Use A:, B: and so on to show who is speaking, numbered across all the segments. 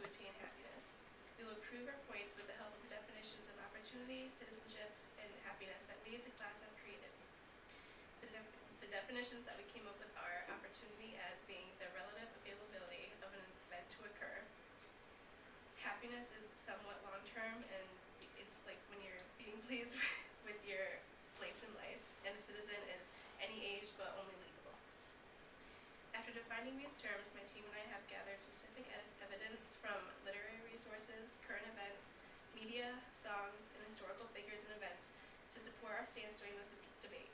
A: attain happiness. We will prove our points with the help of the definitions of opportunity, citizenship, and happiness that we as a class have created. The definitions that we came up with are opportunity as being the relative availability of an event to occur. Happiness is somewhat long-term, and it's like when you're being pleased with your place in life, and a citizen is any age but only legal. After defining these terms, my team and I have gathered specific evidence from literary resources, current events, media, songs, and historical figures and events to support our stance during this debate.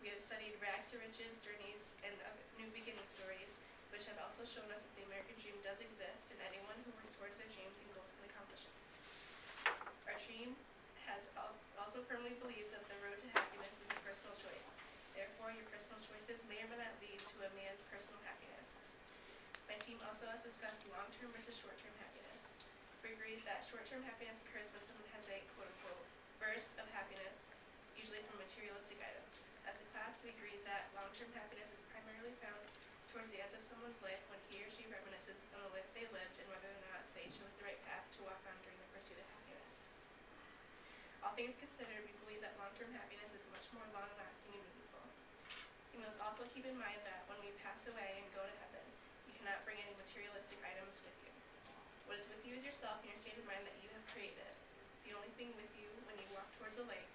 A: We have studied rags to riches journeys and new beginning stories, which have also shown us that the American dream does exist, and anyone who works towards their dreams and goals can accomplish it. Our team has also firmly believes that the road to happiness is a personal choice. Therefore, your personal choices may or may not lead to a man's personal happiness. My team also has discussed long-term versus short-term happiness. We agreed that short-term happiness occurs when someone has a quote-unquote burst of happiness, usually from materialistic items. As a class, we agreed that long-term happiness is primarily found towards the ends of someone's life when he or she reminisces on the life they lived and whether or not they chose the right path to walk on during the pursuit of happiness. All things considered, we believe that long-term happiness is much more long-lasting and meaningful. You must also keep in mind that when we pass away and go to heaven, you cannot bring any materialistic items with you. What is with you is yourself and your state of mind that you have created. The only thing with you when you walk towards the light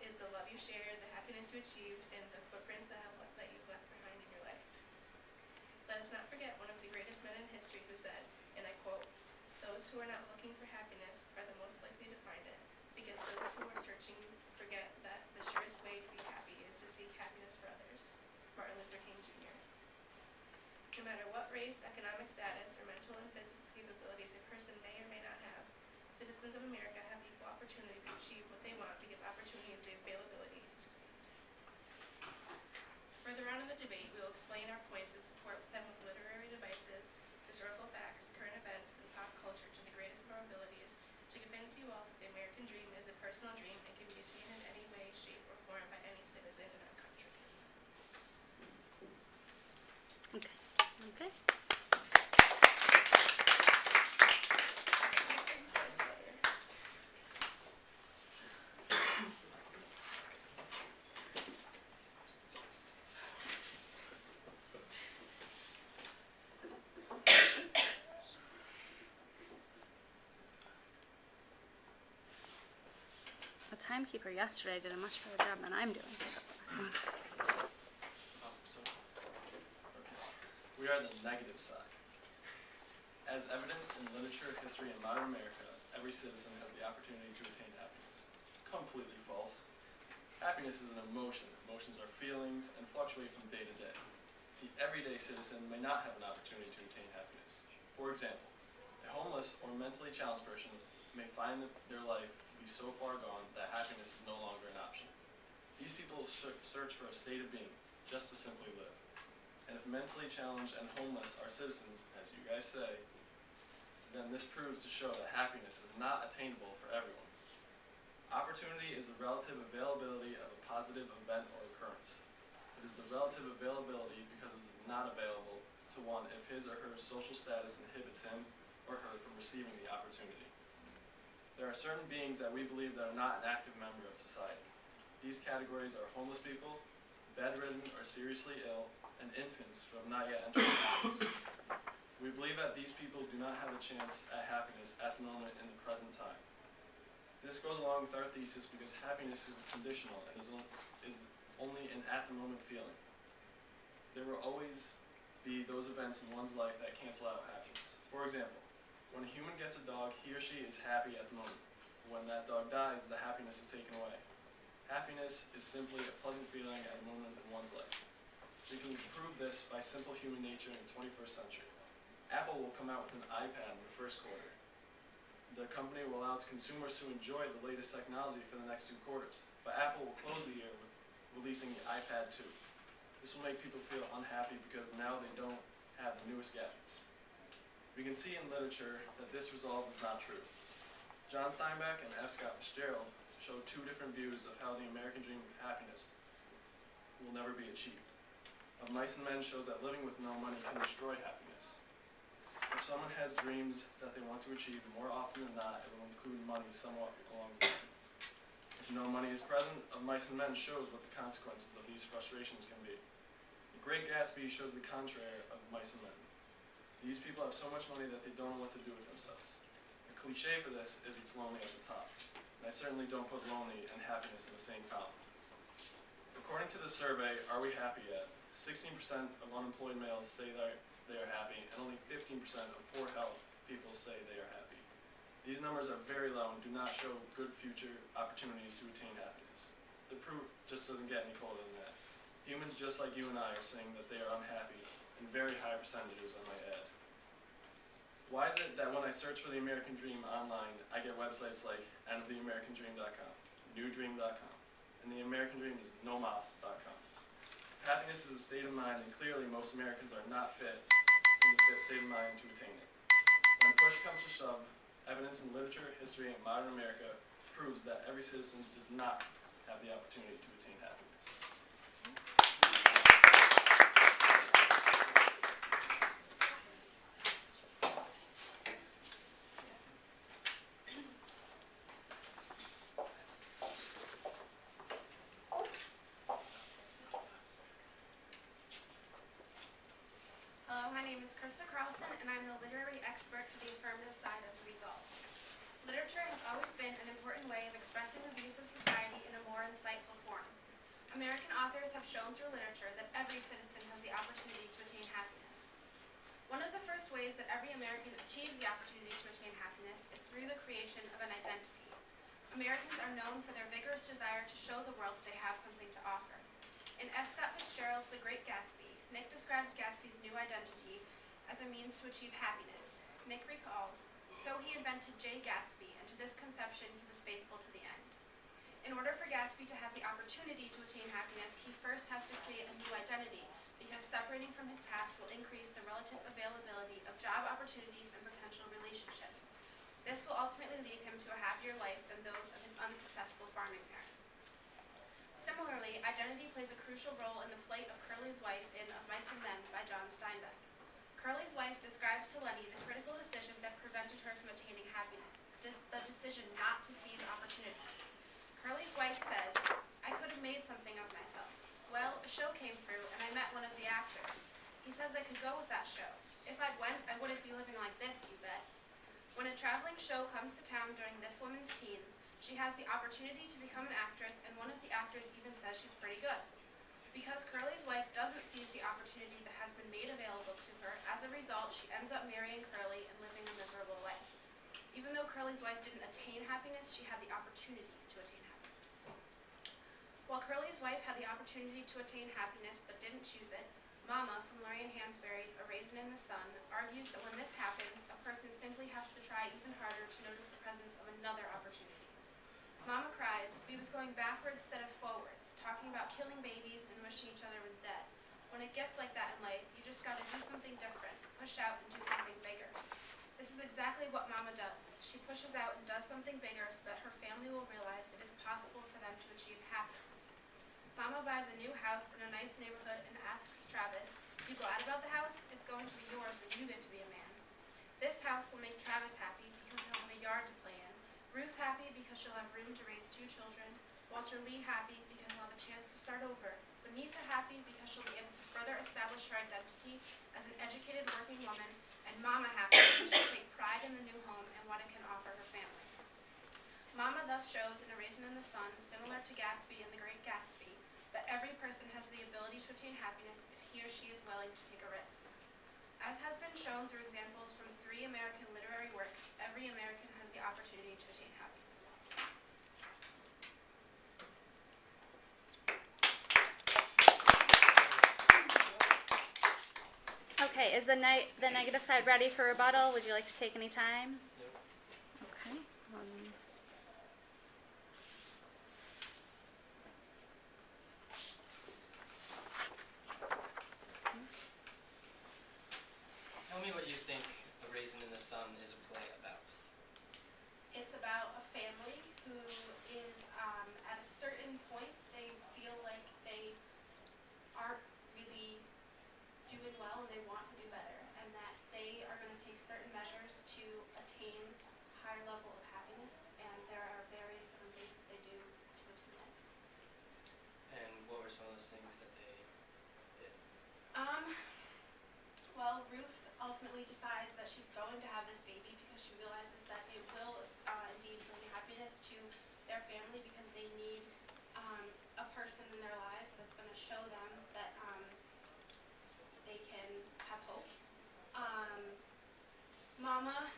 A: is the love you shared, the happiness you achieved, and the footprints that you've left behind in your life. Let us not forget one of the greatest men in history who said, and I quote, "Those who are not looking for happiness are the most likely to find it, because those who are searching forget that the surest way to be happy is to seek happiness for others." Martin Luther King Jr. No matter what race, economic status, or mental and physical capabilities a person may or may not have, citizens of America have equal opportunity to achieve what they want because opportunity is the availability to succeed. Further on in the debate, we will explain our points and support them with literary devices, historical facts, current events, and pop culture to the greatest of our abilities to convince you all that the American dream is a personal dream and can be attained in any way, shape, or form by any citizen in our country.
B: Okay. The timekeeper yesterday did a much better job than I'm doing.
C: We are the negative side. As evidenced in literature, history, and modern America, every citizen has the opportunity to attain happiness. Completely false. Happiness is an emotion. Emotions are feelings and fluctuate from day to day. The everyday citizen may not have an opportunity to attain happiness. For example, a homeless or mentally challenged person may find their life to be so far gone that happiness is no longer an option. These people search for a state of being, just to simply live. And if mentally challenged and homeless are citizens, as you guys say, then this proves to show that happiness is not attainable for everyone. Opportunity is the relative availability of a positive event or occurrence. It is the relative availability because it is not available to one if his or her social status inhibits him or her from receiving the opportunity. There are certain beings that we believe that are not an active member of society. These categories are homeless people, bedridden or seriously ill, and infants who have not yet entered college. We believe that these people do not have a chance at happiness at the moment in the present time. This goes along with our thesis because happiness is conditional and is only an at-the-moment feeling. There will always be those events in one's life that cancel out happiness. For example, when a human gets a dog, he or she is happy at the moment. When that dog dies, the happiness is taken away. Happiness is simply a pleasant feeling at a moment in one's life. We can prove this by simple human nature in the 21st century. Apple will come out with an iPad in the first quarter. The company will allow its consumers to enjoy the latest technology for the next 2 quarters, but Apple will close the year with releasing the iPad 2. This will make people feel unhappy because now they don't have the newest gadgets. We can see in literature that this resolve is not true. John Steinbeck and F. Scott Fitzgerald show 2 different views of how the American dream of happiness will never be achieved. Of Mice and Men shows that living with no money can destroy happiness. Of someone has dreams that they want to achieve, more often than not, it will include money somewhat along the way. If no money is present, Of Mice and Men shows what the consequences of these frustrations can be. The Great Gatsby shows the contrary of Mice and Men. These people have so much money that they don't know what to do with themselves. The cliche for this is it's lonely at the top, and I certainly don't put lonely and happiness in the same column. According to the survey, Are We Happy Yet?, 16% of unemployed males say they are happy, and only 15% of poor health people say they are happy. These numbers are very low and do not show good future opportunities to attain happiness. The proof just doesn't get any colder than that. Humans just like you and I are saying that they are unhappy, in very high percentages, I might add. Why is it that when I search for the American Dream online, I get websites like endoftheamericandream.com, newdream.com, and the American Dream is nomas.com? Happiness is a state of mind, and clearly most Americans are not fit in the fit state of mind to attain it. When push comes to shove, evidence in literature, history, and modern America proves that every citizen does not have the opportunity to attain happiness.
D: Hello, my name is Krista Carlson, and I'm the literary expert for the affirmative side of the Resolve. Literature has always been an important way of expressing the views of society in a more insightful form. American authors have shown through literature that every citizen has the opportunity to attain happiness. One of the first ways that every American achieves the opportunity to attain happiness is through the creation of an identity. Americans are known for their vigorous desire to show the world that they have something to offer. In F. Scott Fitzgerald's The Great Gatsby, Nick describes Gatsby's new identity as a means to achieve happiness. Nick recalls, "So he invented J. Gatsby, and to this conception he was faithful to the end." In order for Gatsby to have the opportunity to attain happiness, he first has to create a new identity, because separating from his past will increase the relative availability of job opportunities and potential relationships. This will ultimately lead him to a happier life than those of his unsuccessful farming parents. Similarly, identity plays a crucial role in the plight of Curly's wife in Of Mice and Men by John Steinbeck. Curly's wife describes to Lenny the critical decision that prevented her from attaining happiness, the decision not to seize opportunity. Curly's wife says, "I could have made something of myself. Well, a show came through, and I met one of the actors. He says I could go with that show. If I'd went, I wouldn't be living like this, you bet." When a traveling show comes to town during this woman's teens, she has the opportunity to become an actress, and one of the actors even says she's pretty good. Because Curly's wife doesn't seize the opportunity that has been made available to her, as a result, she ends up marrying Curly and living a miserable life. Even though Curly's wife didn't attain happiness, she had the opportunity to attain happiness. While Curly's wife had the opportunity to attain happiness but didn't choose it, Mama, from Lorraine Hansberry's A Raisin in the Sun, argues that when this happens, a person simply has to try even harder to notice the presence of another opportunity. Mama cries, "We was going backwards instead of forwards, talking about killing babies and wishing each other was dead. When it gets like that in life, you just gotta do something different, push out and do something bigger." This is exactly what Mama does. She pushes out and does something bigger so that her family will realize it is possible for them to achieve happiness. Mama buys a new house in a nice neighborhood and asks Travis, "You glad about the house? It's going to be yours when you get to be a man." This house will make Travis happy because he'll have a yard to play in, Ruth happy because she'll have room to raise 2 children, Walter Lee happy because he'll have a chance to start over, Benita happy because she'll be able to further establish her identity as an educated working woman, and Mama happy because she'll take pride in the new home and what it can offer her family. Mama thus shows in A Raisin in the Sun, similar to Gatsby in The Great Gatsby, that every person has the ability to attain happiness if he or she is willing to take a risk. As has been shown through examples from 3 American literary works, every American has the opportunity to attain happiness.
B: Okay, is the negative side ready for rebuttal? Would you like to take any time? Okay.
E: Tell me what you think A Raisin in the Sun is a play about.
D: It's about a family who is at a certain point, they feel like they aren't really doing well and they want to do better, and that they are going to take certain measures to attain a higher level of happiness, and there are various things that they do to attain it.
E: And what were some of those things that they did?
D: Well, Ruth ultimately decides that she's going to have this baby because she realizes that it will indeed bring happiness to their family, because they need a person in their lives that's going to show them that they can have hope. Mama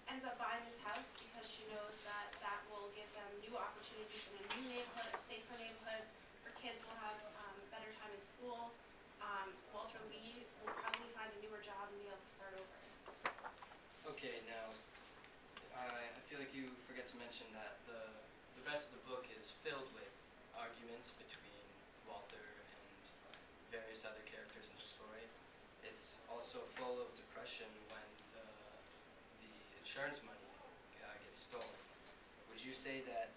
D: ends up buying this house because she knows that that will give them new opportunities in a new neighborhood, a safer neighborhood. Her kids will have better time in school. Walter Lee will probably find a newer job and be able to start over.
E: Okay, now, I feel like you forget to mention that the rest of the book is filled with arguments between Walter and various other characters in the story. It's also full of depression when the insurance money gets stolen. Would you say that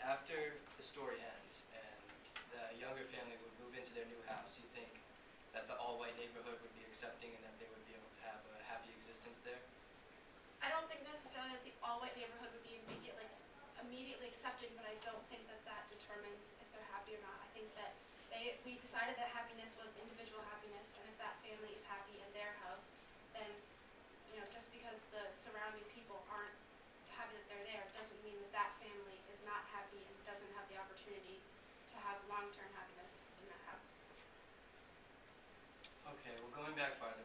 E: after the story ends and the younger family would move into their new house, you think that the all-white neighborhood would be accepting and that they would be able to have a happy existence there?
D: I don't think necessarily that the all-white neighborhood would be immediately accepted, but I don't think that that determines if they're happy or not. I think that we decided that happiness was individual happiness, and if that family is happy in their house, then, just because the surrounding people aren't happy that they're there, doesn't mean that that family is not happy and doesn't have the opportunity to have long-term happiness in that house.
E: Okay, well, going back farther,